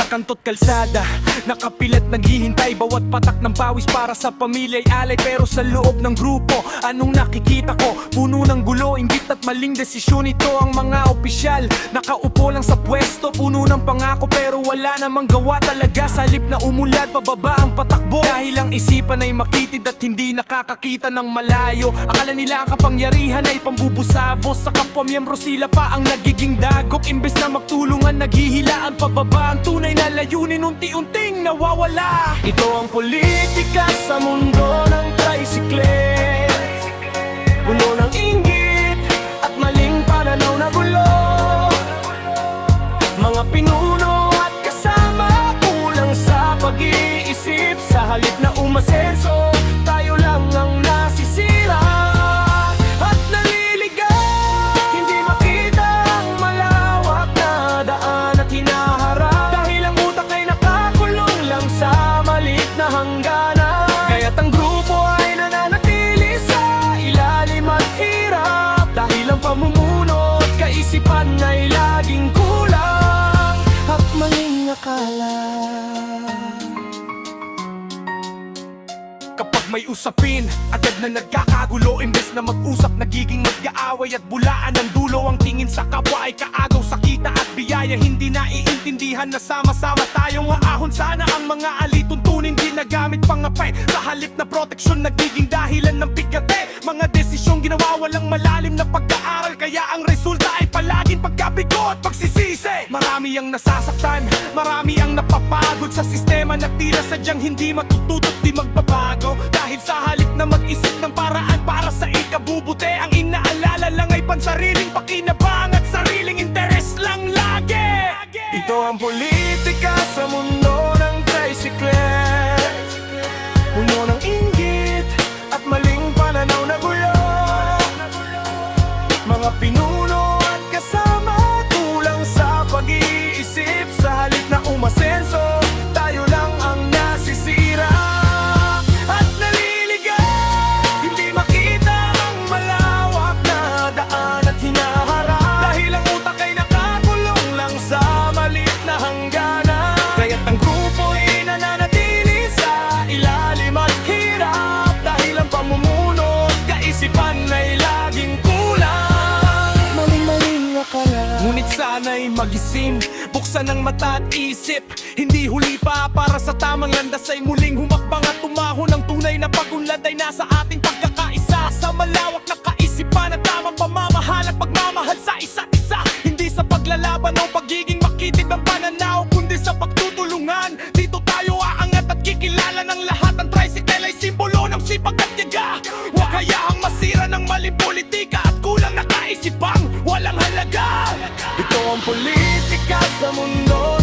Sa kanto't kalsada, nakapilat naghihintay. Bawat patak ng pawis para sa pamilya'y alay. Pero sa loob ng grupo, anong nakikita ko? Puno ng gulo, inggit at maling desisyon. Ito ang mga opisyal, nakaupo lang sa pwesto. Puno ng pangako pero wala namang gawa talaga. Sa halip na umulad, pababa ang patakbo. Dahil ang isipan ay makitid at hindi nakakakita ng malayo. Akala nila ang kapangyarihan ay pambubusabos. Sa kapwa-miyembro sila pa ang nagiging dagok. Imbes na magtulungan, naghihilaan pababa. Ang tunay na layunin unti-unting nawawala. Ito ang politika sa mundo ng tricycle. Puno ng inggit at maling pananaw na gulo. Mga pinuno at kasama kulang sa pag-iisip. Sa halip na umasenso, tayo lang ang nasisira at naliligaw. Hindi makita ang malawak na daan at hinaharap. Dahil ang utak ay nakakulong lang sa maliit na hangganan. Kaya't ang grupo ay nananatili sa ilalim at hirap. Dahil ang pamumuno at kaisipan ay laging kulang at maling akala. Kapag may usapin, agad na nagkakagulo. Imbes na mag-usap, nagiging mag-aaway at bulaan ang dulo. Ang tingin sa kapwa ay kaagaw sa kita at biyaya. Hindi naiintindihan na sama-sama tayong aahon. Sana ang mga alituntunin ginagamit pangapay. Sa halip na proteksyon, nagiging dahilan ng bigate. Mga desisyong ginawa walang malalim na pag-aaral. Kaya ang resulta ay palaging pagkabigo at pagsisisi. Marami ang nasasaktan, marami ang napapagod sa sistema na tila sadyang hindi matututo at di magbabago. Dahil sa halip na mag-isip ng paraan para sa ikabubuti, ang inaalala lang ay pansariling pakinabang at sariling interes lang lagi. Ito ang politika sa mundo ng tricycle. Puno ng inggit at maling pananaw na gulo. Mga pinuno at kasama kulang sa pag-iisip. Sa halip na umasenso, tayo lang ang nasisira at naliligaw. Hindi makita ang malawak na daan at hinaharap. Dahil ang utak ay nakakulong lang sa maliit na hangganan. Kaya't ang grupo ay nananatili sa ilalim at hirap. Dahil ang pamumuno at kaisipan ay laging kulang. Maling-maling akala. Ngunit sana'y magising, buksan ang mata at isip. Hindi huli pa para sa tamang landas ay muling humakbang at tumahon. Ang tunay na pag-unlad ay nasa ating pagkakaisa. Sa malawak na kaisipan at tamang pamamahal at pagmamahal sa isa't isa. Hindi sa paglalaban o pagiging makitid ng pananaw, kundi sa pagtutulungan. Dito tayo aangat at kikilala ng lahat. Ang tricycle ay simbolo ng sipag at tiyaga. Huwag hayaang masira ng maling politika at kulang na kaisipang walang halaga. Ito ang politika sa mundo